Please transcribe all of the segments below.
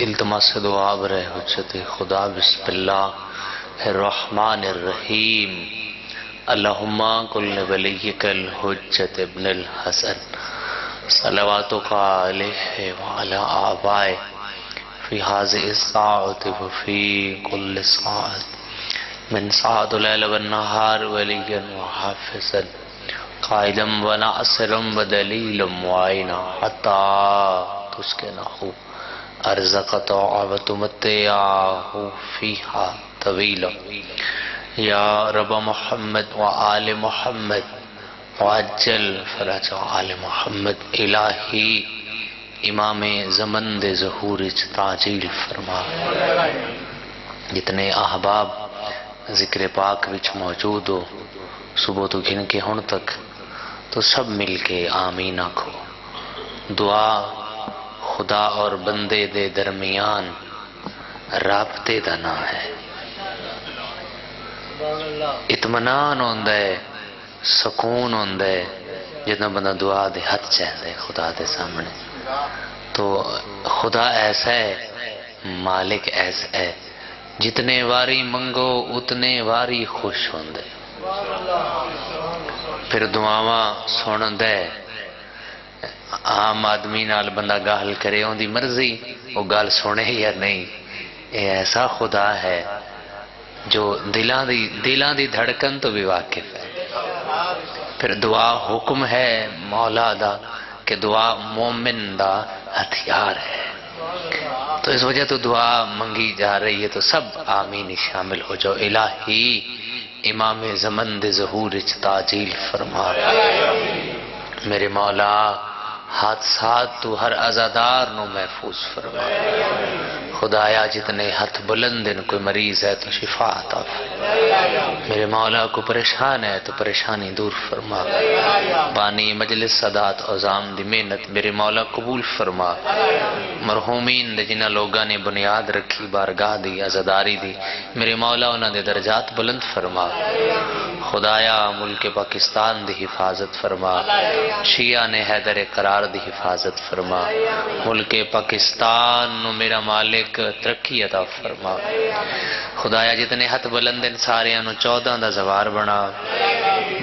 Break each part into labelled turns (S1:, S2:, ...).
S1: التماس دعا برے حجت خدا بسم اللہ الرحمن الرحیم اللہم کل ولیک الحجت ابن الحسن صلواتک علیہ وعلی آبائے فی حاضر الساعت وفی کل ساعت من ساعت اللیل والنہار ولیا وحافظا قائدا وناصرا ودلیلا معینا حتی تسکنہ ارزقت وتمتعہ فیہا طویلا یا رب محمد وآل محمد وعجل فرج آل محمد الہی امام زمن دے ظہور تعجیل فرما۔ جتنے احباب ذکر پاک وچ موجود ہو صبح تو گھن کے ہن تک تو سب مل کے آمین آکھو۔ دعا خدا اور بندے دے درمیان رابطے دا نام ہے، اطمینان ہوندا ہے، سکون ہوندا ہے جتنا بندہ دعا دے ہاتھ چاہتا ہے خدا دے سامنے۔ تو خدا ایسا ہے، مالک ایسا ہے، جتنے واری منگو اتنے واری خوش ہوندے، پھر دعاواں سندا ہے۔ عام آدمی نال بندہ گال کرے ان دی مرضی وہ گال سنے یا نہیں، یہ ایسا خدا ہے جو دلاں دی دھڑکن تو بھی واقف ہے۔ پھر دعا حکم ہے مولا دا کہ دعا مومن دا ہتھیار ہے، تو اس وجہ تو دعا منگی جا رہی ہے، تو سب آمین شامل ہو جاؤ۔ الہی امام زمن دے ظہور تعجیل فرما، میرے مولا حادثات تو ہر عزادار نو محفوظ فرما۔ خدایا جتنے ہاتھ بلند ہیں، کوئی مریض ہے تو شفا عطا فرما، میرے مولا کو پریشان ہے تو پریشانی دور فرما۔ بانی مجلس صدات عظام دی محنت میرے مولا قبول فرما۔ مرحومین دے جنہ لوگاں نے بنیاد رکھی بارگاہ دی عزاداری دی، میرے مولا انہاں دے درجات بلند فرما۔ خدایا ملک پاکستان دی حفاظت فرما، شیعہ نے حیدر قرار دی حفاظت فرما۔ ملک پاکستان نو میرا مالک ترقی عطا فرما۔ خدایا جتنے ہاتھ بلند ان سارے انو 14 دا زوار بنا،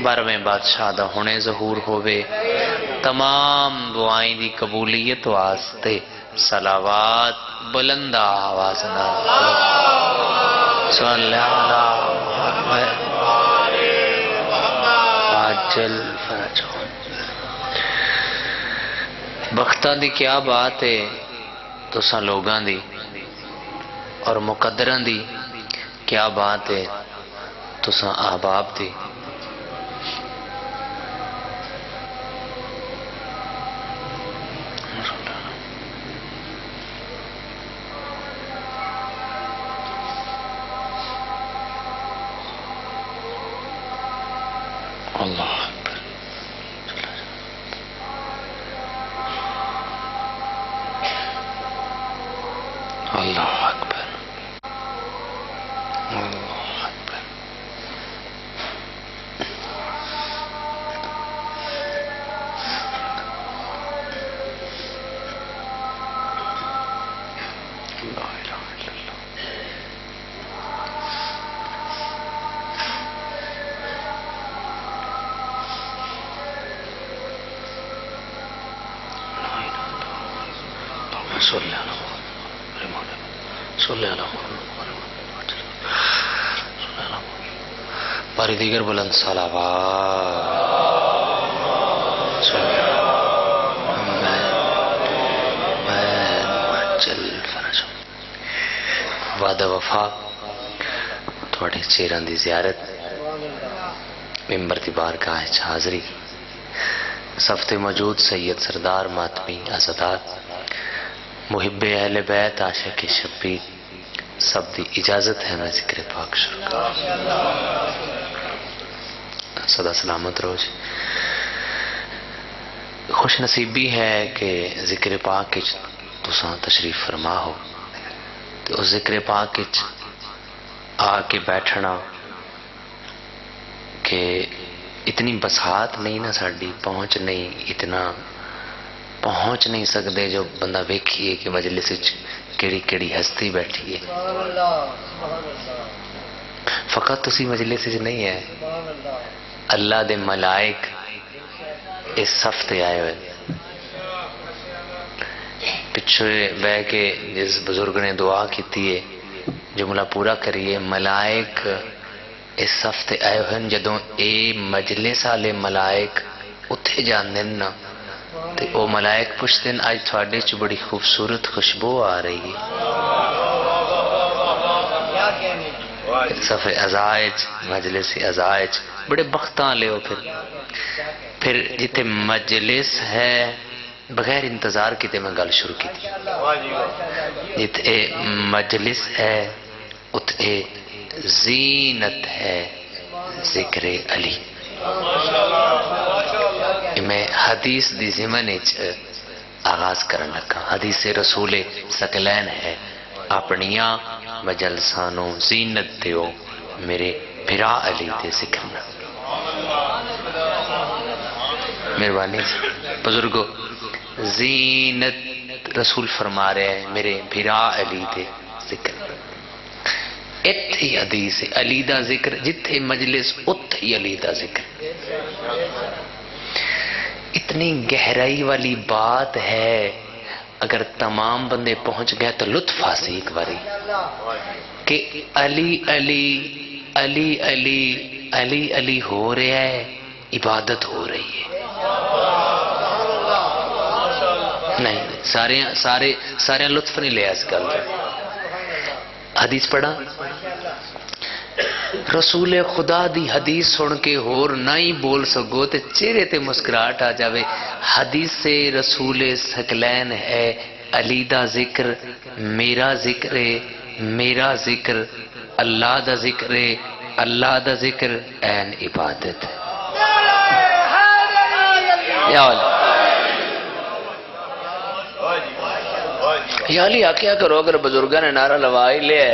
S1: 12ویں بادشاہ دا ہونے ظہور ہوئے۔ تمام دعائیں دی قبولیت واسطے صلوات بلند آواز نہ صلی اللہ محمد عجل فرجہ۔ بختہ دی کیا بات ہے تو ساں لوگاں دی اور مقدران دی کیا بات ہے تو ساں احباب دی۔ اللہ اکبر، اللہ اکبر، اللہ اکبر۔ لا الہ الا اللہ۔ صلی اللہ صلی اللہ باری دیگر بلند صلوات صلی عجل فرج۔ وعدہ وفا تھوڑے چیران دی زیارت، ممبر دی بارگاہ حاضری، صفت موجود سید سردار ماتمی عزادار، محب اہل بیت عاشق شبیر، سب دی اجازت ہے میں ذکر پاک شروع کروں۔ صدا سلامت روز خوش نصیبی ہے کہ ذکر پاک تساں تشریف فرما ہو، تو اس ذکر پاک آ کے بیٹھنا کہ اتنی بساط نہیں نا ساڑی، پہنچ نہیں، اتنا پہنچ نہیں سکتے جو بندہ ویکھیے کہ مجلس کیڑی کیڑی ہستی بیٹھی ہے. فقط تسی مجلس وچ نہیں ہے، اللہ دے ملائک اس صف تے آئے ہوئے. پچھے بہ کے جس بزرگ نے دعا کیتی ہے جملہ پورا کریے. ملائک اس صف تے آئے ہوئے. جدوں اے مجلس والے ملائک اتھے جاندے نا تے او ملائک پوچھتے ہیں آج تھوڑے چ بڑی خوبصورت خوشبو آ رہی ہے. صف ازائج مجلس ازائج بڑے بختاں لے ہو. پھر جتے مجلس ہے بغیر انتظار کیتے میں گل شروع کی تھی. جتے مجلس ہے اتھے زینت ہے ذکر علی. میں حدیث دی ضمن آغاز کرن لگا. حدیث رسول ثقلین ہے اپنیاں مجلسانوں زینت دیو میرے بھرا علی دے ذکر نہ. مہربانی بزرگو زینت رسول فرما رہے ہیں میرے بھرا علی دے ذکر. اتھی حدیث علی دا ذکر جتھے مجلس اتھی علی دا ذکر. اتنی گہرائی والی بات ہے اگر تمام بندے پہنچ گئے تو لطف حاصل ایک باری کہ علی علی علی علی علی علی ہو رہا ہے عبادت ہو رہی ہے. نہیں سارے لطف نہیں لیا اس گل. حدیث پڑھا رسول خدا دی حدیث سن کے ہور نہ ہی بول سکو تے چہرے تے مسکراہٹ آ جاوے. حدیث سے رسول ثقلین ہے علی دا ذکر میرا ذکر ہے میرا ذکر اللہ دا ذکر ہے اللہ دا ذکر این عبادت ہے. یا علی آکھیا کرو اگر بزرگاں نے نعرہ لوا ہی لیا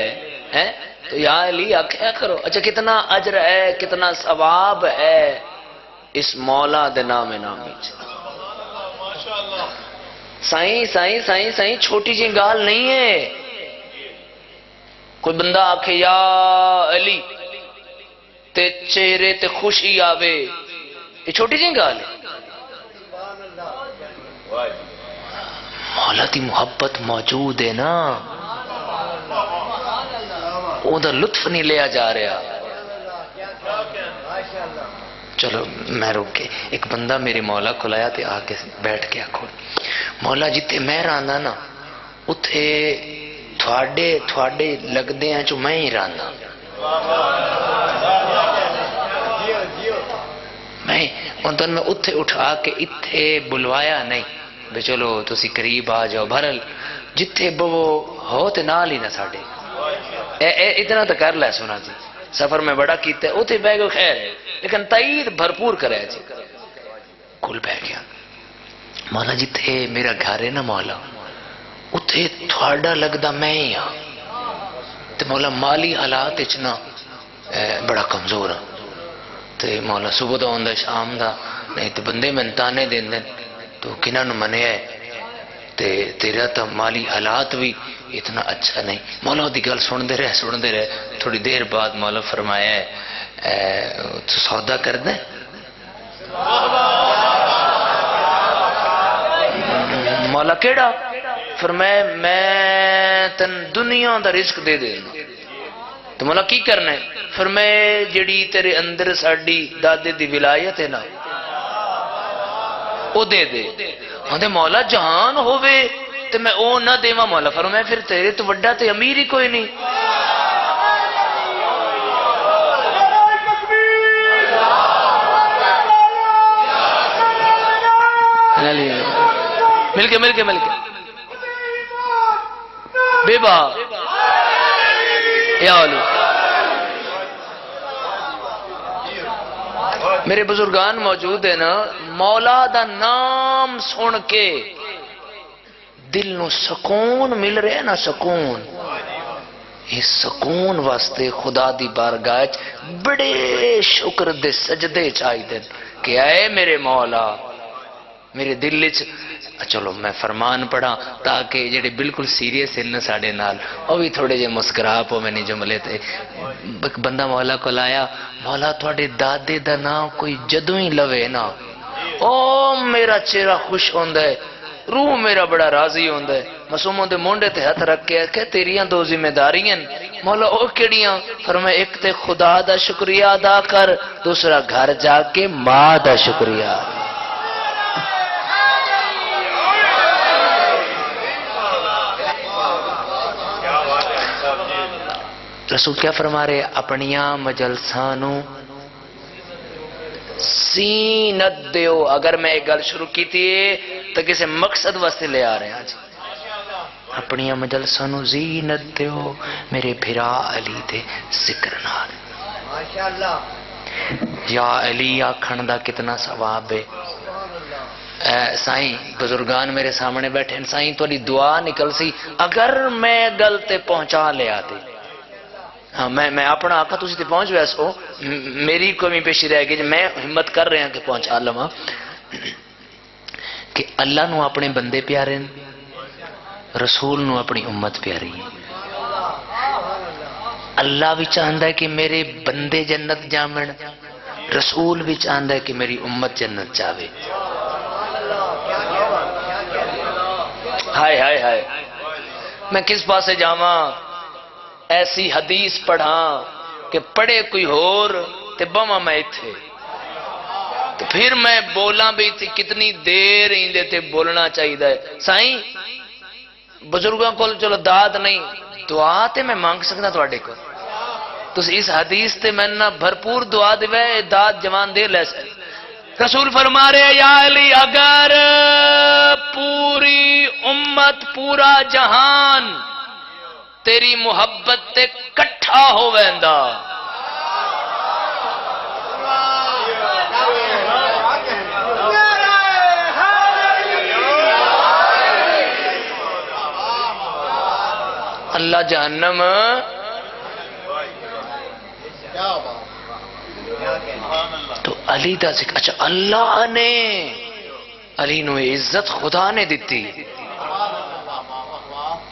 S1: ہے تو یا علی آکھیا کرو. اچھا کتنا اجر ہے کتنا ثواب ہے اس مولا دے نام نامی. سائیں سائیں سائیں سائیں چھوٹی جی گال نہیں ہے. کوئی بندہ آکھے یا علی تے چہرے تے خوشی آوے یہ چھوٹی جی گال ہے. مولا دی محبت موجود ہے نا اون دا لطف نہیں لیا جا رہا. چلو میں روک کے ایک بندہ میرے مولا کو لایا تے آ کے بیٹھ کے آکھو مولا جتے میں رہنا نا اتھے تھوڑے لگدے ہیں جو میں ہی رہنا. میں اندر میں اتھے اٹھا کے اتھے بلوایا نہیں بے چلو تسی قریب آ جاؤ بھرل جتھے بو ہو تے نال ہی نہ ساڑے اتنا تو کر لے سونا جی سفر میں بڑا کیتا ہے اتھے بہ گئے خیر ہے لیکن تائید بھرپور کرے جی. کل بہ گیا مولا جتھے میرا گھر ہے نا مولا اتھے تھوڑا لگدا میں ہی ہاں تے مولا مالی حالات اچنا بڑا کمزور ہاں تے مولا صبح دا ہوندا شام دا نہیں تے بندے میں انتانے دین دین تو کنہ نو منے ہے تیرا تو مالی حالات بھی اتنا اچھا نہیں. مولا دی گل سن دے رہے تھوڑی دیر بعد مولا فرمایا ہے تو سودا کر دیں. مولا کیڑا فرمایا میں تن دنیا دا رزق دے دینا. تو مولا کی کرنا ہے فرمایا جڑی تیرے اندر ساڈی دادے دی ولایت ہے نا او دے دے. ہاں مولا جہان ہووے تے میں او نہ دیواں مولا فرمایا پھر تیرے تو وڈا تے امیر ہی کوئی نہیں. مل کے بے با یا علی میرے بزرگان موجود ہیں نا مولا دا نام سن کے دل نو سکون مل رہا ہے نا سکون. اس سکون واسطے خدا دی بارگاہ بڑے شکر دے سجدے چاہی دن کہ اے میرے مولا میرے دل وچ چلو میں فرمان پڑھا تاکہ جڑے بالکل سیریس ہیں ساڈے نال او بھی تھوڑے جے مسکرا پو میں نہیں جملے تے ایک بندہ مولا کو لایا مولا تھوڑے دادے دا نام کوئی جدوں ہی لوے نا او میرا چہرہ خوش ہوندا ہے روح میرا بڑا راضی ہوندا ہے معصوموں دے مونڈے تے ہاتھ رکھ کے کہ تیریاں دو ذمہ داریاں مولا او کیڑیاں فرمایا ایک تے خدا دا شکریہ ادا کر دوسرا گھر جا کے ماں دا شکریہ رسول کیا فرما رہے اپنیاں مجلسانوں زینت دیو اگر میں ایک گل شروع کی تھی تو کسی مقصد واسطے لے آ رہے ہیں آج اپنیاں مجلسانوں زینت دیو میرے بھرا علی دے ذکر نال یا علی آکھن دا کتنا ثواب ہے سائیں بزرگان میرے سامنے بیٹھے سائیں تھوڑی دعا نکل سی اگر میں گل تے پہنچا لے آتے ہاں میں اپنا آقا تسی تے پہنچ ویسو میری کمی پیشی رہ گئی میں ہمت کر رہے ہیں کہ پہنچا لما کہ اللہ نو اپنے بندے پیارے رسول نو اپنی امت پیاری اللہ بھی چاہتا ہے کہ میرے بندے جنت جامن رسول بھی چاہتا ہے کہ میری امت جنت جاوے ہائے ہائے ہائے میں کس پاسے جاواں ایسی حدیث پڑھا کہ پڑھے کوئی ہور تے بما میں تھے تو پھر میں بولاں بھی تھی کتنی دیر ایندے تے بولنا چاہیے سائیں بزرگوں کو چلو داد نہیں دعا تے میں مانگ سکتا تواڈے کو تو اس حدیث تے میں نہ بھرپور دعا دے داد جوان دے لے سکتے رسول فرما رہے یا علی اگر پوری امت پورا جہان تیری محبت تے کٹھا ہو ویندا اللہ جہنم تو علی دا ذکر اچھا اللہ نے علی نو عزت خدا نے دیتی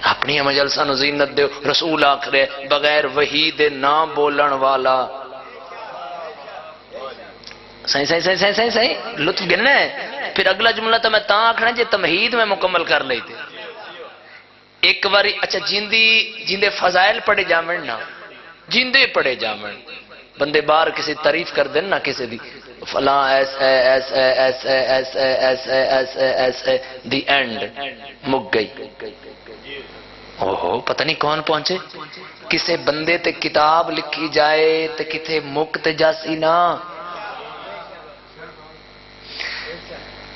S1: اپنی مجلسہ نو زینت دیو رسول آخرے بغیر وحی دے نام بولن والا صحیح لطف گننا ہے پھر اگلا جملہ تو میں تاں آکھنا جے تمہید میں مکمل کر لئی تھے ایک باری اچھا جیندے فضائل پڑھے جامن نا جیندے پڑھے جامن بندے باہر کسی تعریف کر دیں نا کسی دی فلاں ایس دی اینڈ مک گئی اوہو پتہ نہیں کون پہنچے کسے بندے تے کتاب لکھی جائے تے کتے مک تے جاسی نا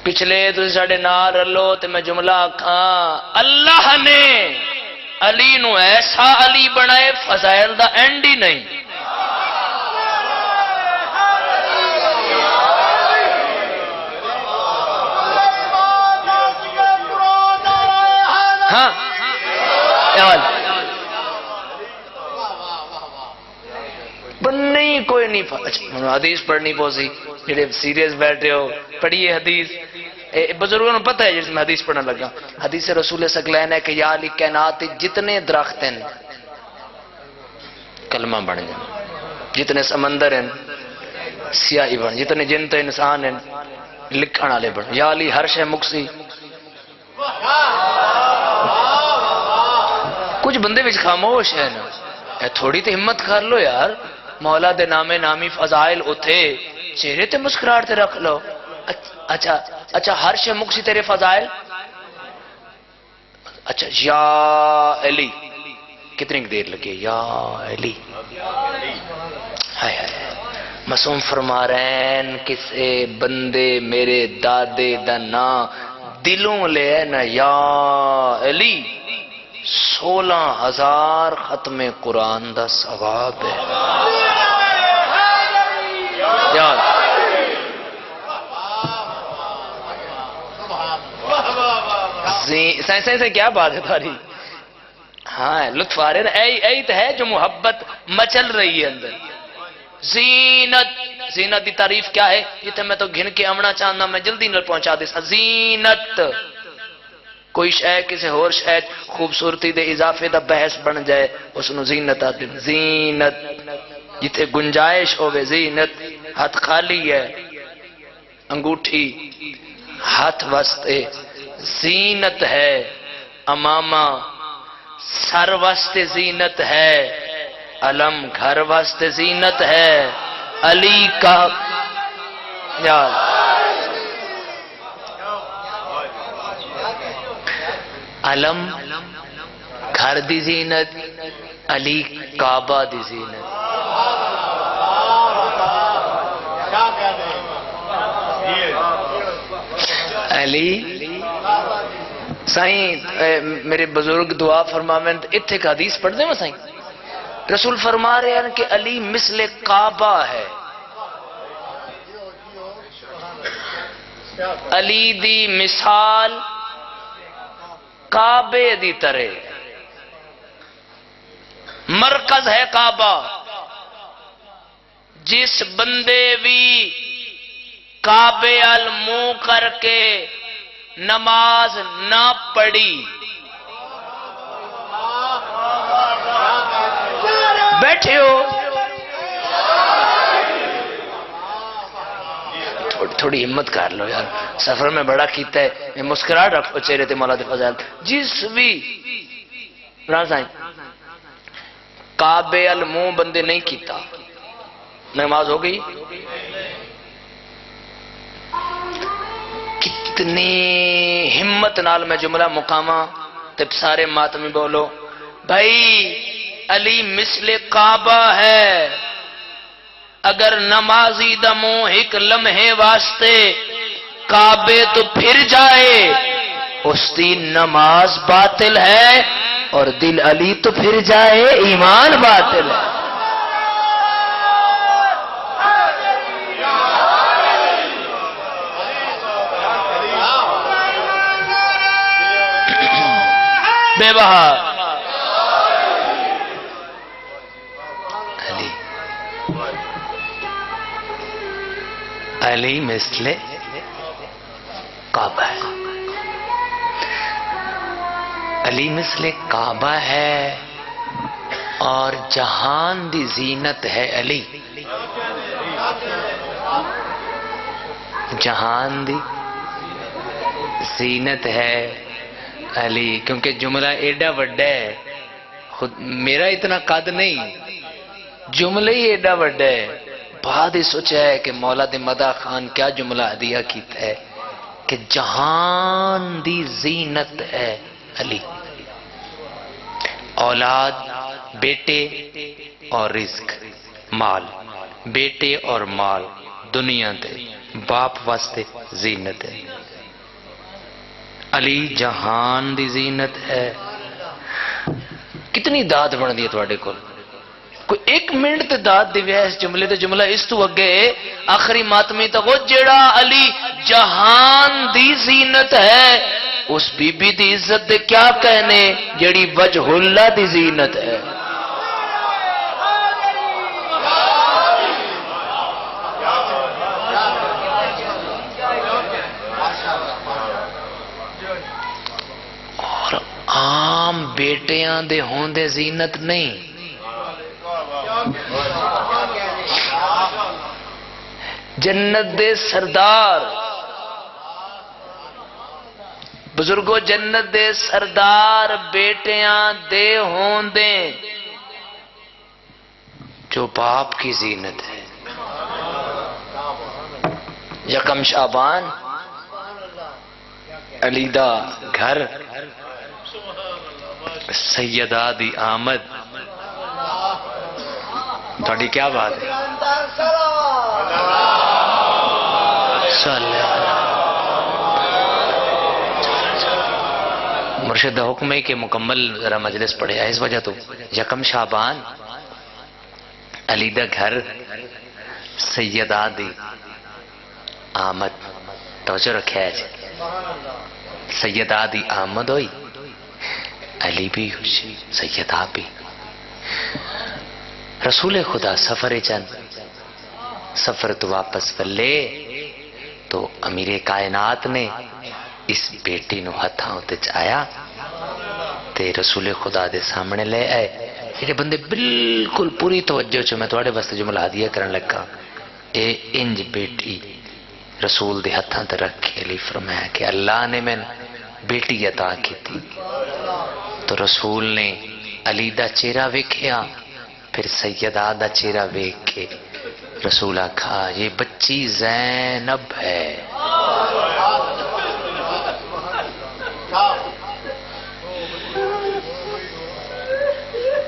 S1: پچھلے تو ساڑے نار رلو تے میں جملہ کھاں اللہ نے علی نو ایسا علی بنائے فضائل دا اینڈ ہی نہیں ہاں نہیں کوئی نہیں حدیث پڑھنی پوسی جڑے سیریس بیٹھے ہو پڑھیے حدیث بزرگوں نے پتہ ہے جس میں حدیث پڑھنا لگا حدیث رسول ثقلین ہے کہ یا علی کائنات جتنے درخت ہیں کلمہ بن جائیں جتنے سمندر ہیں سیاہی بن جتنے جن تو انسان ہیں لکھن والے بن یا علی ہر شے مکسی کچھ بندے وچ خاموش ہیں نا تھوڑی تے ہمت کر لو یار مولا دے نامے نامی فضائل اتھے چہرے تے مسکراہٹ تے رکھ لو اچھا ہر شے مکسی تیرے فضائل اچھا یا علی کتنی دیر لگے یا علی ہائے ہائے معصوم فرما رہے ہیں کسے بندے میرے دادے دا نا دلوں لے نا یا علی 16,000 ختم قرآن دا ثواب ہے یاد سے کیا بات ہے تاری ہاں لطف آ رہے نا ایت ہے جو محبت مچل رہی ہے اندر زینت زینت دی تعریف کیا ہے؟ جتنے میں تو گھن کے آمنا چاہنا میں جلدی نہ پہنچا دے. زینت کوئی شے کسی اور شے خوبصورتی دے اضافے دا بحث بن جائے اس نو زینت آتی. زینت جتھے گنجائش ہوئے. زینت ہاتھ خالی ہے انگوٹھی ہاتھ واسطے زینت ہے. امامہ سر واسطے زینت ہے. علم گھر واسطے زینت ہے. علی کا یاد علم گھر دی زینت. علی کعبہ دی زینت. علی سائیں میرے بزرگ دعا فرماویں اتھے کا حدیث پڑھ دیں میں سائیں. رسول فرما رہے ہیں کہ علی مثل کعبہ ہے. علی دی مثال کعبے دی طرح. مرکز ہے کعبہ. جس بندے بھی کعبے ال منہ کر کے نماز نہ پڑھی بیٹھے ہو تھوڑی ہمت کر لو یار. سفر میں بڑا کیتا ہے مسکراہٹ رکھو چہرے تے مولا دے فضائل. جس بھی رازائیں کعبے ال منہ بندے نہیں کیتا نماز ہو گئی. کتنی ہمت نال میں جملہ مقامہ تب سارے ماتمی بولو بھائی علی مثل کعبہ ہے. اگر نمازی دا منہ ایک لمحے واسطے کعبے تو پھر جائے اس دی نماز باطل ہے. اور دل علی تو پھر جائے ایمان باطل ہے. بے بہا علی علی مثل کعبہ ہے. علی مثل کعبہ ہے اور جہان دی زینت ہے علی. جہان دی زینت ہے علی. کیونکہ جملہ ایڈا وڈا ہے خود میرا اتنا قد نہیں جملہ ہی ایڈا وڈا ہے. بعد ہی سوچا ہے کہ مولا دے مدح خان کیا جملہ عدیہ کیتا ہے کہ جہان دی زینت ہے علی. اولاد بیٹے اور رزق مال. بیٹے اور مال دنیا دے باپ واسطے زینت ہے. علی جہان دی زینت ہے. کتنی داد بن دی ہے تواڈے کول. کوئی ایک منٹ تے داد دی وے اس جملے تے جملہ اس تو اگے آخری ماتمی تک وہ جڑا علی جہان دی زینت ہے اس بی بی دی عزت دے کیا کہنے جڑی وجہ اللہ دی زینت ہے. اور عام بیٹیاں دے ہون دے زینت نہیں. جنت دے سردار بزرگوں جنت دے سردار بیٹیاں دے ہون دے جو باپ کی زینت ہے. یکم شعبان علی دا گھر سیدہ دی آمد. تھوڑی کیا بات ہے مرشد حکم ہے کہ مکمل ذرا مجلس پڑھے اس وجہ تو یکم شعبان علی دا گھر سیدہ دی آمد. توجہ رکھے ہے سیدہ دی آمد ہوئی علی بھی خوشی سیدہ بھی. رسول خدا سفر چند سفر تو واپس ولے تو امیر کائنات نے اس بیٹی نو ہتھاں تے چایا تے رسول خدا دے سامنے لے آئے. یہ بندے بالکل پوری توجہ چ میں تواڈے واسطے جملہ ہدیہ کرن لگا. اے انج بیٹی رسول دے ہتھاں تے رکھ کے علی فرمایا کہ اللہ نے میں بیٹی عطا کی تھی. تو رسول نے علی دا چہرہ ویکھیا پھر سیدہ دا چہرہ ویکھ کے رسول آکھا یہ بچی زینب ہے.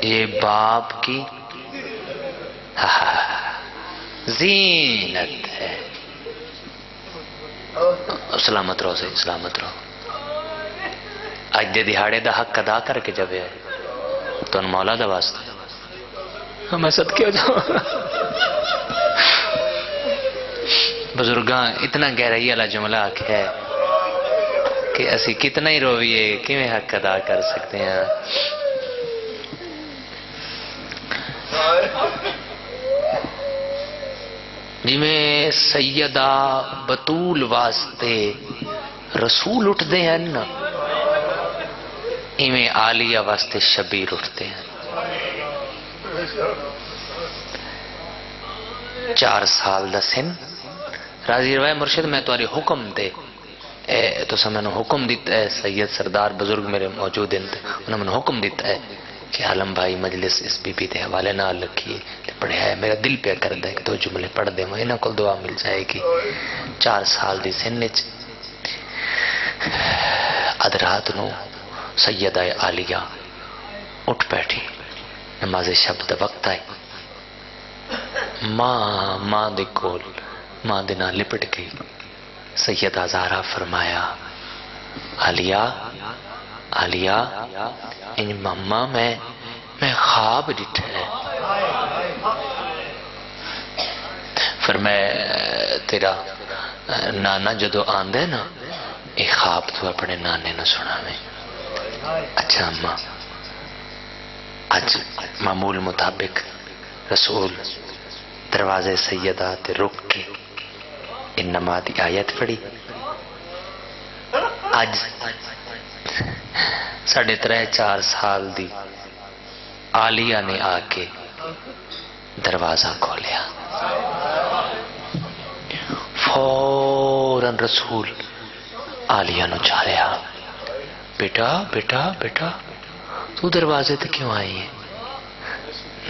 S1: یہ باپ کی زینت ہے. سلامت رہو صحیح سلامت رہو. اج دے دہاڑے دا حق ادا کر کے جب ہے تو ان مولا دا واسطہ میں صدقے جاؤں. بزرگاں اتنا گہرائی والا جملہ آکھیا ہے کہ اسی کتنا ہی رویے کیویں حق ادا کر سکتے ہیں. جی میں سیدہ بطول واسطے رسول اٹھتے ہیں نا ایویں عالیہ واسطے شبیر اٹھتے ہیں. 4 سال دا سن راضی روائے مرشد میں تمہاری حکم دے تو میں نے حکم دیتا ہے. سید سردار بزرگ میرے موجود ہیں انہوں نے حکم دیتا ہے کہ عالم بھائی مجلس اس بی بی دے حوالے نہ لکھیے پڑھیا ہے. میرا دل پہ کر دے کہ 2 جملے پڑھ دے میں انہاں کو دعا مل جائے گی. 4 سال دی سن وچ ادرات نو سیدہ عالیہ اٹھ بیٹھی. نماز شب دا وقت آئی. ماں دے کول ماں دے نال لپٹ گئی. سیدہ زہرا فرمایا عالیہ عالیہ ان ماما میں خواب ڈٹھا ہے. پھر میں تیرا نانا جدو آندے نا یہ خواب تو اپنے نانے نو سنا میں. اچھا اماں اج معمول مطابق رسول دروازے سیدہ تے رک کے انما دی آیت پڑھی. اج 3.5-4 سال دی عالیہ نے آ کے دروازہ کھولیا. فوراً رسول عالیہ نو چاریا بیٹا بیٹا بیٹا تو دروازے تے کیوں آئی ہے؟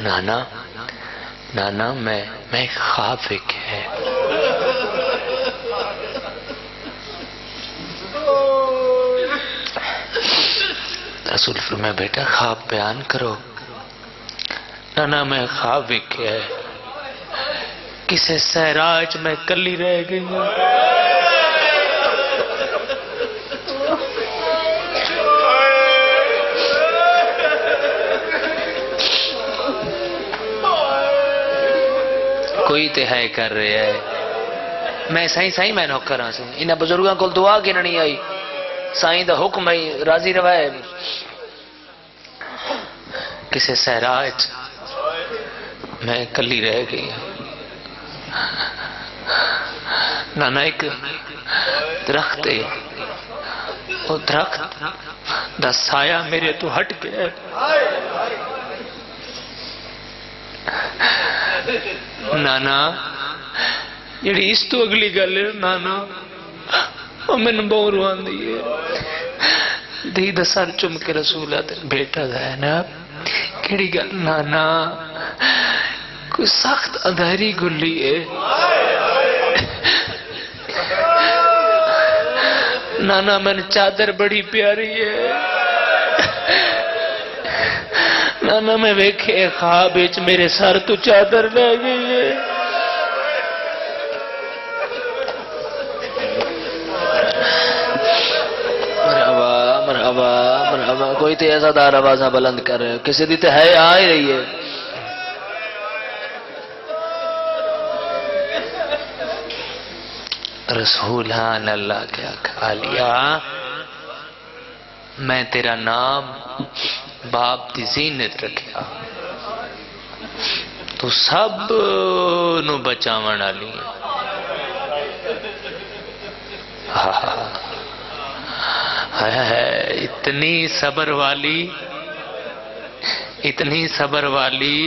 S1: نانا نانا میں خواب ویکھیا ہے. رسول فرمایا بیٹا خواب بیان کرو. نانا میں خواب ویکھیا ہے کسے صحرا وچ میں کلی رہ گئی ہوں. کوئی تے ہے کر رہے ہے. میں سائیں میں نوکر ہاں سی. انہاں بزرگاں کول دعا گننی آئی سائیں دا حکم ہے راضی روائے کسے صحرا وچ میں کلی رہ گئی. نانا ایک درخت ہے وہ درخت دا سایہ میرے تو ہٹ گیا. نانا جڑی اس تو اگلی گل ہے نانا وہ میں بہت رواندی ہے. دی دا سر چم کے رسول آتے بیٹا زینب کیڑی گل نانا کوئی سخت اندھیری گلی ہے. نانا میں چادر بڑی پیاری ہے. نانا میں ویکھے خواب وچ میرے سر تو چادر لے گئی ہے. مرحبا کوئی تو ایسا دار آوازہ بلند کر رہے کسی دی تو ہے آ ہی رہی ہے. رسولان اللہ کیا کھا لیا میں تیرا نام باپ دی زینت رکھیا تو سب نو بچاون والی ہے، اتنی صبر والی، اتنی صبر والی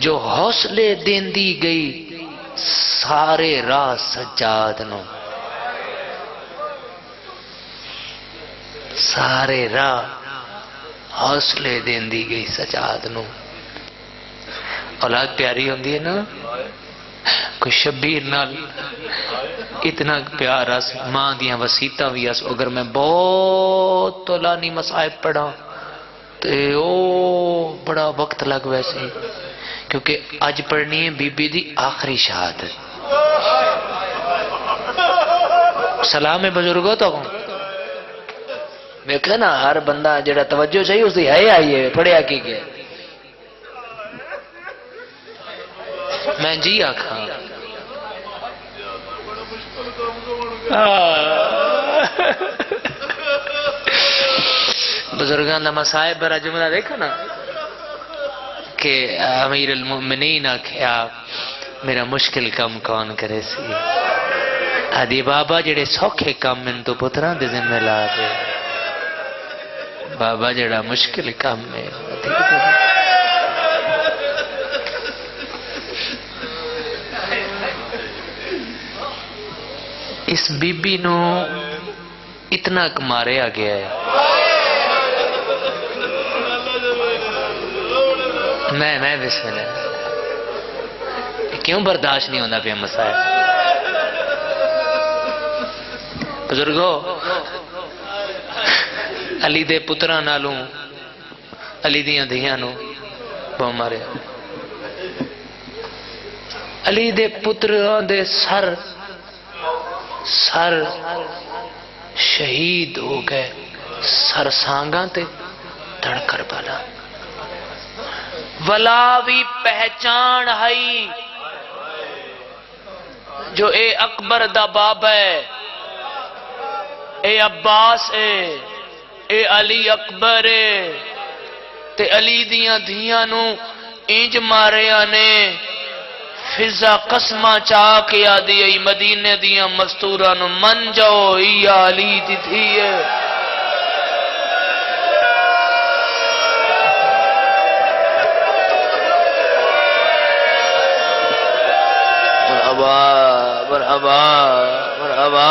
S1: جو حوصلے دیندی گئی سارے راہ سجاد نو، سارے راہ حوصلے دیندی گئی سجاد نو۔ اولاد پیاری ہوندی ہے نا، کوئی شبیر نال اتنا پیار اس، ماں دیاں وسیطاں بھی اس، اگر میں بہت طولانی مصائب پڑھا تے او بڑا وقت لگ ویسے، کیونکہ اج پڑھنی ہے بی بی دی آخری شہادت۔ سلام ہے بزرگوں تو دیکھا نا، ہر بندہ جڑا توجہ چاہیے اس دی ہے آئیے پڑھیا کی گیا۔ میں جی آکھاں بزرگان دا مصائب برا جملہ دیکھا نا کہ امیر المؤمنین آکھیا میرا مشکل کم کون کرے سی، آدھی بابا جڑے سوکھے کام من تو پتران دے ذمہ لا دے، بابا جڑا مشکل کام میں اس بی بی نو اتنا ماریا گیا ہے، میں بسم اللہ کیوں برداشت نہیں ہونا پیا مسائل۔ بزرگو علی دے پترہ نالوں علی دیاں دھیاں نو بہو ماریا، علی دے پترہ دے سر شہید ہو گئے، سر سانگاں تے دھڑ کربلا، ولاوی پہچان ہائی جو اے اکبر دا باب ہے، اے عباس ہے، اے علی اکبر ہے، تے علی دیاں دھیاں نو انج ماریا نے، فضا قسمہ چاہ کے آدھی ای مدینے دیاں مستورہ نو من جاؤ یا علی دی تھی ہے۔ مرحبا مرحبا مرحبا،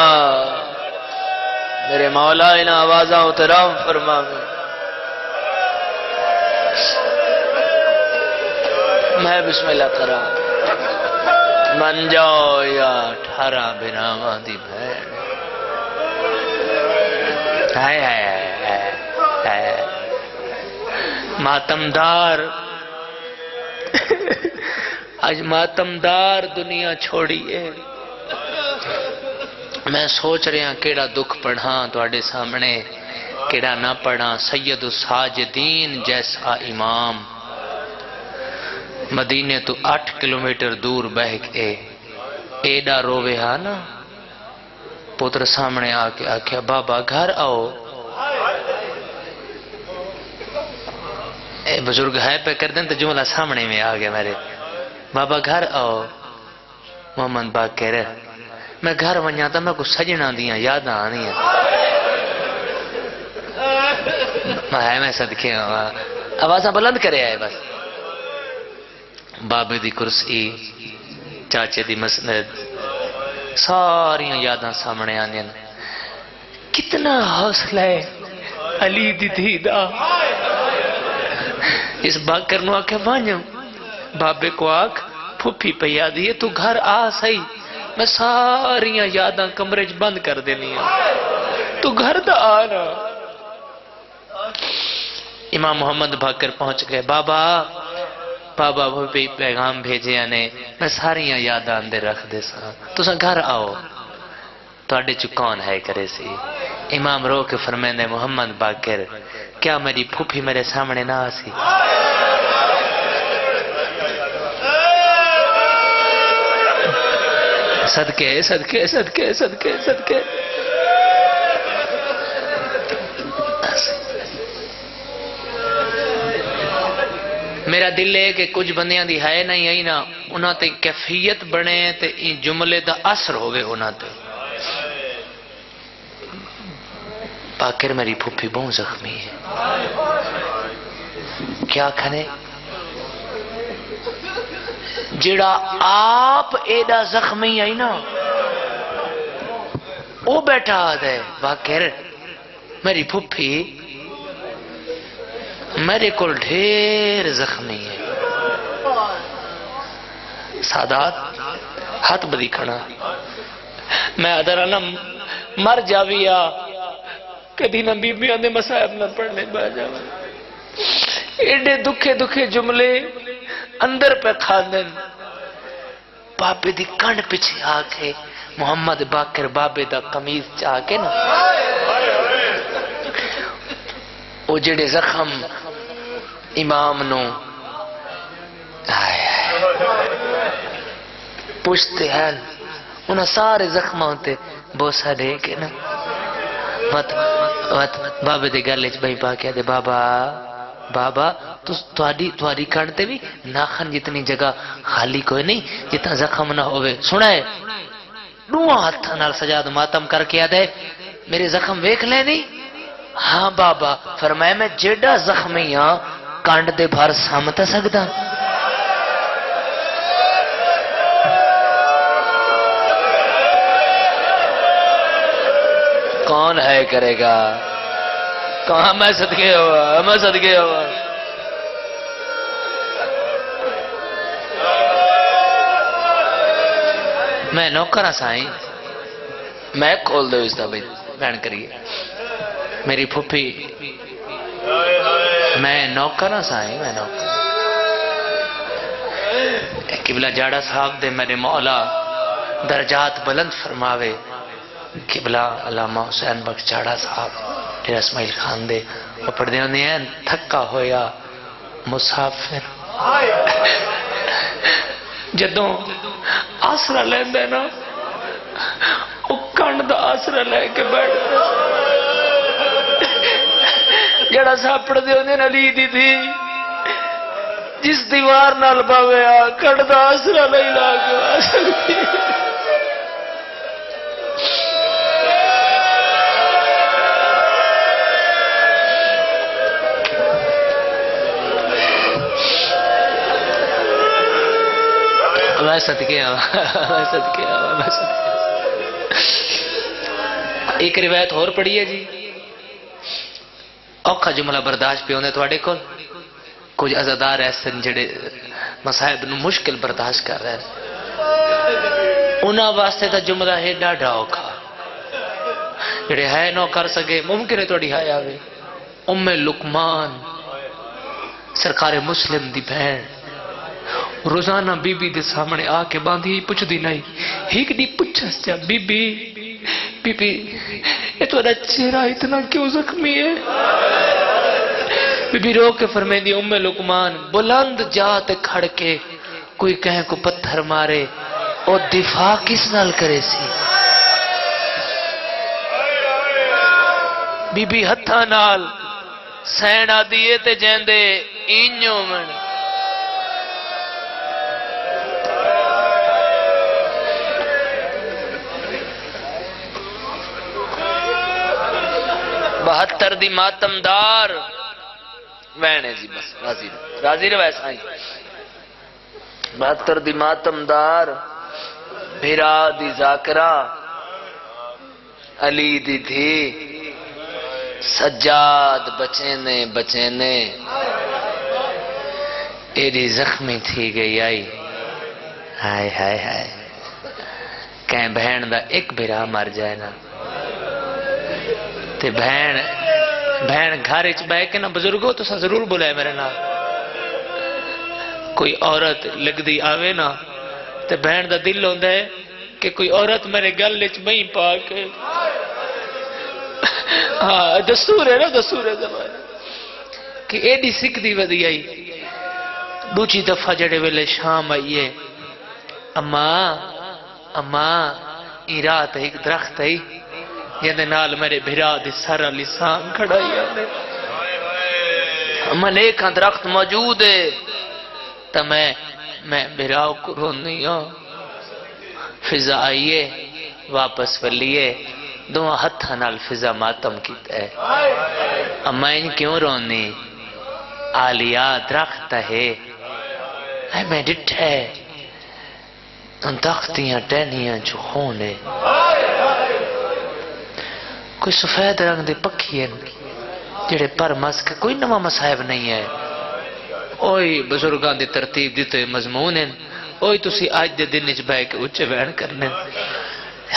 S1: میرے مولا ان آوازاں احترام فرما میں بسم اللہ کرا من جاؤ یا ٹھارا بناواں دی بھین، ہائے ہائے ہائے ماتمدار آج ماتمدار دنیا چھوڑیے۔ میں سوچ رہا کیڑا دکھ پڑھاں تواڈے سامنے، کیڑا نہ پڑھاں۔ سید الساجدین جیسا امام مدینے تو 8 کلومیٹر دور بہ کے ایڈا روے ہاں نا، پتر سامنے آ کے آکھیا بابا گھر آؤ، اے بزرگ ہے پہ کر دیں تو جملہ سامنے میں آ گیا میرے، بابا گھر آؤ۔ محمد باقر میں گھر ونجا تا میں کو سجنا دیاں یاداں آنیاں، میں صدقے آوازاں بلند کرے آئے بس، بابے دی کرسی، چاچے دی مسند، ساریاں یاداں سامنے آنیاں۔ کتنا حوصلہ ہے علی دی دھی دا، اس باکر نو آکھے بانجاں، بابے کو آکھ پھوپھی پیا دیئے تو گھر آ سہی، میں ساریاں یاداں کمرے بند کر دینی ہیں، تو گھر دا آنا۔ امام محمد باکر پہنچ گئے، بابا بابا وہ بھی پیغام بھیجے آنے، میں ساریاں یاداں اندر رکھ دے سا، تو سا گھر آؤ، تو اڈے چکون ہے کرے سی۔ امام رو کے فرمیندے محمد باکر کیا میری پھوپھی میرے سامنے نہ آسی؟ صدقے صدقے صدقے صدقے صدقے میرا دل ہے کہ کچھ بندیاں دی ہے نہیں آئی نا انہاں تے کیفیت بنے تے این جملے دا اثر ہوئے انہاں تے. باکر میری پھوپھی بہت زخمی ہے. کیا کھنے جڑا آپ ایڈا زخمی آئی نا وہ بیٹھا آدھے باکر میری پھوپھی میرے کول ڈھیر زخمی ہے. سادات ہاتھ بدی کھڑا میں ادرانا مر جاویا کدی نہ بیبیاں دے مصائب نہ پڑھنے با جاوا. ایڈے دکھے دکھے جملے اندر پہ کھاندن. بابے دی کنڈ پیچھے آ کے محمد باکر بابے دا قمیض چاہ کے نا او جڑے زخم امام نو پوچھتے ہیں انہاں سارے زخمہ ہوتے بوسہ دے کے نا مت بابے دے گلے چ بھائی پا کے دے بابا بابا تھوڑی کھڑتے بھی ناخن جتنی جگہ خالی کوئی نہیں جتنا زخم نہ ہوئے. سنا ہے نوہ ہاتھ نال سجاد ماتم کر کے آدھے میرے زخم ویکھ لے نہیں. ہاں بابا فرمایا میں جیڑا زخمی ہاں کانڈ دے بھار سامتا سکتا. کون ہے کرے گا کہاں میں صدقے ہوا میں صدقے ہوا. میں نوکرہ سائیں میں کھول دو اس دا بہن کریے میری پھوپھی میں نوکرہ سائیں میں نوکر. قبلہ جاڑا صاحب دے میرے مولا درجات بلند فرماوے. قبلہ علامہ حسین بخش جاڑا صاحب ڈیرہ اسماعیل خان دے وہ پڑھ دے ہوندے ہیں تھکا ہویا مسافر جدوں آسرہ لیندے نا وہ کنڈ دا آسرہ لے کے بیٹھ جڑا صاحب پڑھ دے ہوندے علی دی تھی جس دیوار نال باویا کنڈ دا آسرہ لے لا کے آ سکتی. میں صدقے میں صدقے میں صدقے. ایک روایت اور پڑھی ہے جی اوکھا جملہ برداشت پہ ہوندے تواڈے کول کچھ عزادار ایسے جڑے مصائب نو مشکل برداشت کر رہے ہیں انہاں واسطے تا جملہ ہے ڈاڈا اوکھا جڑے ہے نو کر سکے ممکن ہے تواڈی ہے آوے. ام لقمان سرکار مسلم دی بہن روزانہ بی بی دے سامنے آ کے باندھی پوچھ دی نہیں ایک دی پوچھس جا بی بی یہ تو چہرہ اتنا کیوں زخمی ہے. بی بی رو کے فرمائے دی ام لقمان بلند جات کھڑ کے کوئی کہیں کو پتھر مارے اور دفاع کس نال کرے سی. بی بی ہتھاں نال سین آدیے تے جیندے اینیوں من بہتر دی ماتم دار وینے جی بس راضی رو ایسا ہی بہتر دی ماتم دار بھیرا دی ذاکرہ علی دی تھی سجاد بچینے ایڈی زخمی تھی گئی آئی ہائے ہائے ہائے کہیں بہن دا ایک بھیرا مر جائے نا تے بہن گھر اچ بہ کے نا بزرگو تو سا ضرور بلائے میرے نا کوئی عورت لگ دی آوے نا تے بہن دا دل ہوندہ ہے کہ کوئی عورت میرے گل اچ بہیں پا کے ہاں دستور ہے نا دستور ہے زمانہ کہ ایڈی سکھ دی ودی آئی دوچی دفعہ جڑے ویلے شام آئیے اماں ای رات ایک درخت ہے یہ نال میرے بھرا دی سارا لسان کھڑائی آنے ملیکاں درخت موجود ہے تو میں براؤ کو رونی ہوں فضا آئیے واپس ولیے دو ہتھاں نال فضا ماتم کیتا ہے اما ان کیوں رونی آلیا درخت ہے اے میں ڈٹھا ہے ان تختیاں ٹہنیاں جو خون ہے کوئی سفید رنگ دے پکھی ہیں جڑے پر مسک کوئی نواں مصائب نہیں ہے اوئی بزرگاں دی ترتیب دیتے مضمون ہیں اوئی تسی آج دے دن اچ بے کے اچھے بیان کرنے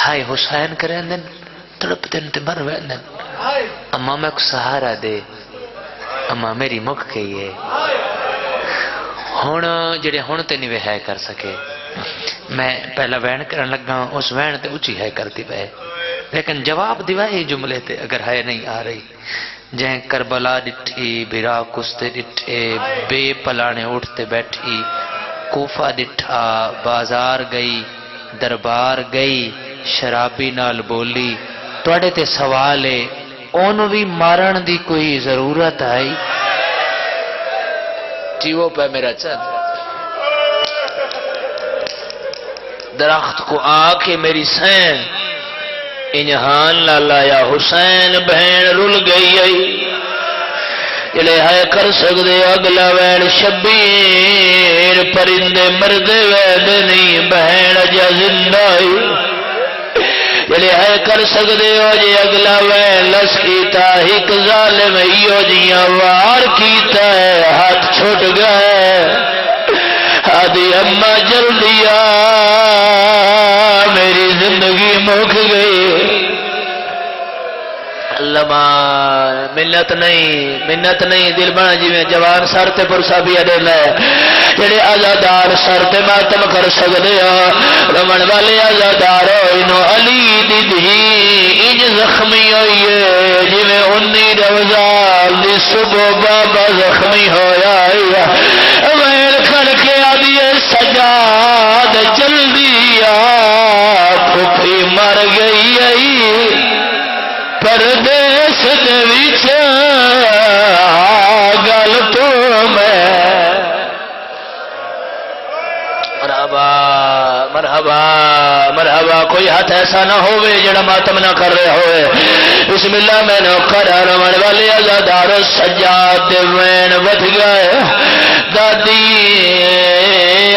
S1: ہائے حسین کریں دن تڑپ دن تے مر وین دن اما میں کو سہارا دے اما میری مکھ گئی ہے ہون جڑے ہون تے نہیں ہے کر سکے میں پہلا وین کرن لگا اس وین تے اچھی ہے کرتی پہ لیکن جواب دیوائے جملے تے اگر ہے نہیں آ رہی جہیں کربلا ڈٹھی برا کستے ڈٹھے بے پلانے اٹھتے بیٹھی کوفہ ڈٹھا بازار گئی دربار گئی شرابی نال بولی توڑے تے سوال ہے اونو بھی مارن دی کوئی ضرورت آئی جیو پہ میرا چند درخت کو آ کے میری سین انجہان لالا یا حسین بہن رل گئی آئی جلے ہے کر سکتے اگلا وین شبیر پرندے مردے وین نہیں بہن اجا زندہ آئی جلے ہے کر سکتے ہو جی اگلا وین لس کیتا ایک ظالم ایو جیاں وار کیتا ہے ہاتھ چھوٹ گئے آدھی اما جلدی آ میری زندگی مک گئی اللہ منت نہیں دل بنا جی میں جوان سر تے پرسا بھی اڈے لے جڑے آزادار سر تے ماتم کر سکتے ہو رمن والے آزادار انہوں علی دی دھی انج زخمی ہوئی ہے جی میں 19 روزال دی صبح بابا زخمی ہویا ویل کھڑ کے آدھی سجاد جلدی پھوپھی مر گئی آئی پردیس دے وچ گل تو میں مرحبا مرحبا کوئی ہاتھ ایسا نہ ہوئے جڑا ماتم نہ کر رہے ہوئے بسم اللہ میں نو کرا رمن والے آزادار سجاد دے وین وٹ گئے دادی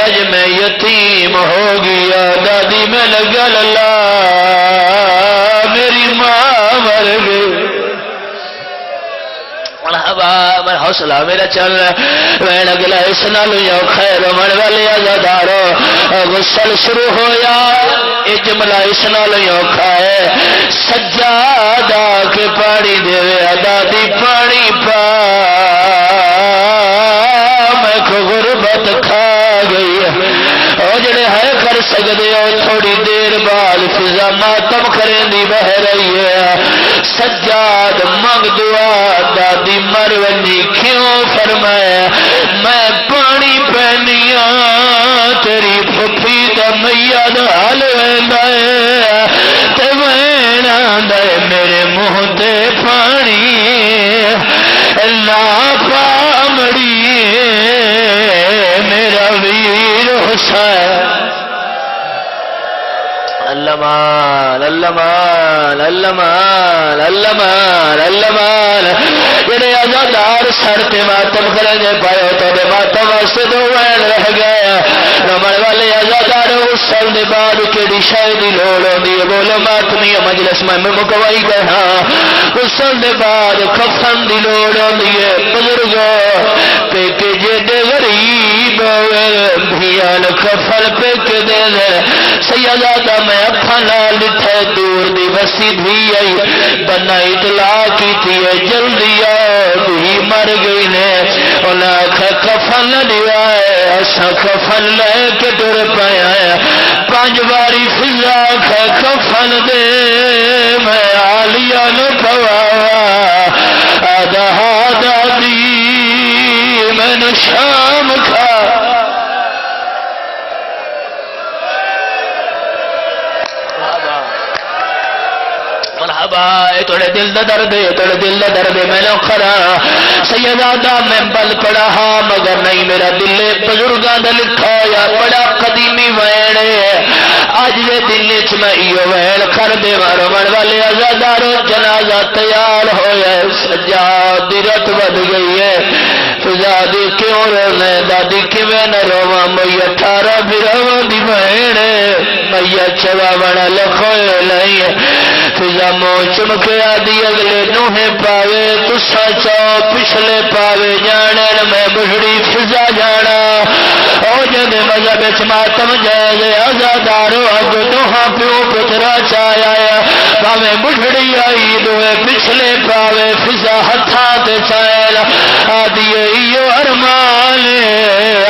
S1: اج میں یتیم ہو گیا دادی میں لگا اللہ میری ماں مر گئی مرحبا حوصلہ میرا چل وین اگلا اس نال یا خیر من والے آزادارو غسل شروع ہویا اے جملہ اس نال یا کھائے سجادہ کے پانی دے دادی پانی پا میں کو غربت کھا گئی او جڑے ہے کر سکتے ہو تھوڑی دیر بعد فضا ماتم کریں دی بہ رہی ہے سجاد منگ دعا دادی مر ونی کیوں فرمایا میں پانی پینیا تیری پھپھی دا میاد حال ویندا ہے تے وینا دے میرے منہ تے پانی لا پامڑی میرا ویر حسین اللہ مال اللہ مال اللہ مال اللہ مال اللہ مال جڑے آزادار سر تے ماتم کریں گے پاؤ تو ماتم واسطے دو وین رہ گئے رمن والے آزادار اس سال دے بعد کیڑی شاید دی لوڑ ہوندی ہے بولو ماتمی مجلس میں مکوائی کہا اس سال دے بعد کفن دی لوڑ ہوندی ہے بزرگو پیکے جے غریب بھیان کفن پیکے دے دے سیادہ میں اکھاں نال ڈٹھے دور دی وسی دھی آئی بنا اطلاع کیتی ہے جلدی آؤ بھی مر گئی نے انہاں آکھا کفن لیا ہے اساں کفن لے کے ٹر پایا ہے 5 باری فضا آکھا کفن دے میں عالیہ نو پواوا آدھا دادی میں نو شام کھا مرحبا اے تو
S2: تھوڑے دل دا درد ہے تھوڑے دل دا درد ہے میں کرا سیدہ میں بل پڑا ہاں مگر نہیں میرا دل بزرگاں دا لکھا یا بڑا قدیمی وین ہے اج دے دل وچ میں ایو وین کر دے رومن والے عزادارو جنازہ تیار ہویا ہے سجاد دی رت ود گئی ہے فضا دی کیوں رونے دادی کیویں نہ رواں مئی 18 بھراواں دی بہن مئی 54 لکھوئے نہیں فضا منہ چمکے آدی اگلے نوہے پاوے تسا چاؤ پچھلے پاوے جانے میں بڑھڑی فضا جانا او جد مذہب وچ ماتم جائے عزادارو اگ دوہاں پیو پترا چایا پاوے بڑھڑی آئی دوہے پچھلے پاوے فضا ہتھاں تے چائل آدی ایو ارمان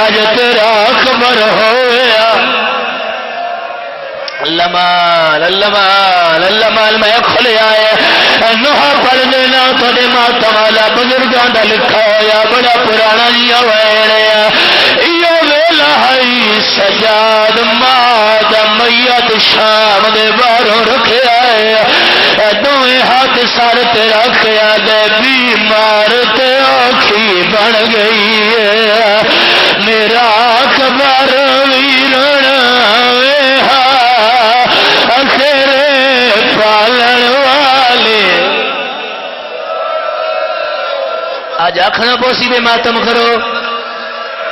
S2: اج تیرا خبر ہویا اللہ مال اللہ مال اللہ مال میں کھلے آئے نوحہ پڑھ دینا تھوڑے ماتم والا بزرگاں دا لکھا ہویا بڑا پرانا جیا ویڑیا ایو ویلا ہے سجاد ماد میت شام دے باروں رکھے آئے دوئے ہاتھ سر تے رکھیا دے بیمار تے آنکھی بن گئی ہے میرا قبر ویرن پالن والے آج آخنا پوسی بے ماتم کرو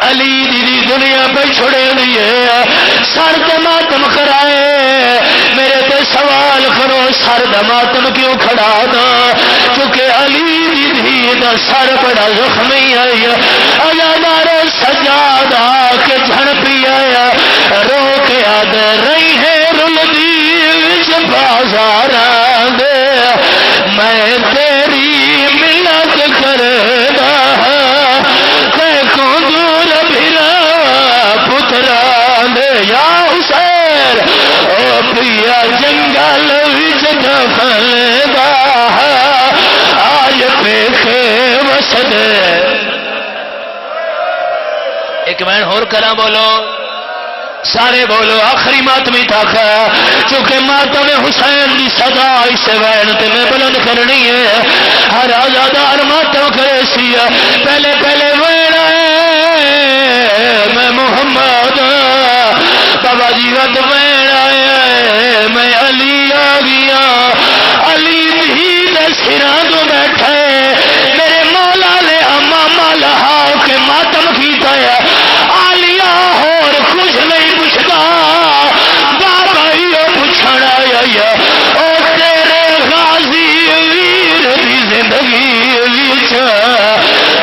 S2: علی دی دنیا پہ چھوڑے نہیں ہے سر دے ماتم کرائے میرے تے سوال کرو سر دے ماتم کیوں کھڑا دا چونکہ علی دی دا سر بڑا زخمی ہے عزادار سجاد آ کے جھن پی آیا رو کے آد رہی ہے رل دی بازار دے میں تیری ملت کردا کو دور بھرا پترا دے یا حسین او پیا جنگل وچ دفن دا آج پیکھے وسد ایک میں اور کلاں بولو سارے بولو آخری ماتمی تھا چونکہ ماتم حسین دی صدا اس وین تے میں بلند کرنی ہے ہر آزادار ماتم کرے سی پہلے پہلے وین آئے میں محمد بابا جی ود وین آئے میں علی آ گیا علی بھی دسراں تو بیٹھے میرے مولا نے امام لہا کے ماتم کیتا ہے آلیا اور کچھ نہیں پوچھتا بابا یہ پوچھنا او تیرے غازی ویر دی زندگی وچ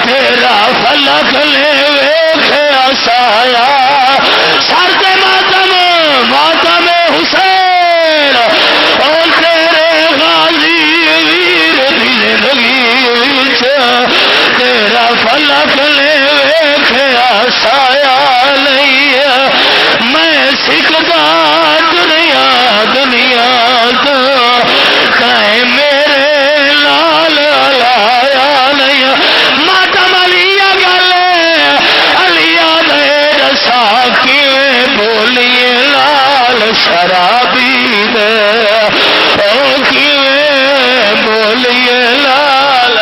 S2: تیرا فلک لے ویکھیا سایا سر تے ماتم ماتم حسین او تیرے غازی ویر دی زندگی وچ تیرا فلک لے ویکھیا سایا میں سکھدا دنیا دنیا تو کہیں میرے لال لایا نہیں ماتم علی گل علی دے رسا کیویں بولیے لال شرابی دے او کیویں بولیے لال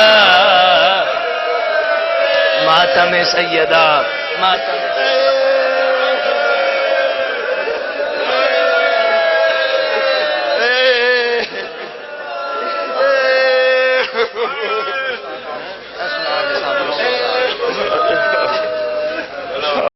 S2: ماتم سیدہ ماتم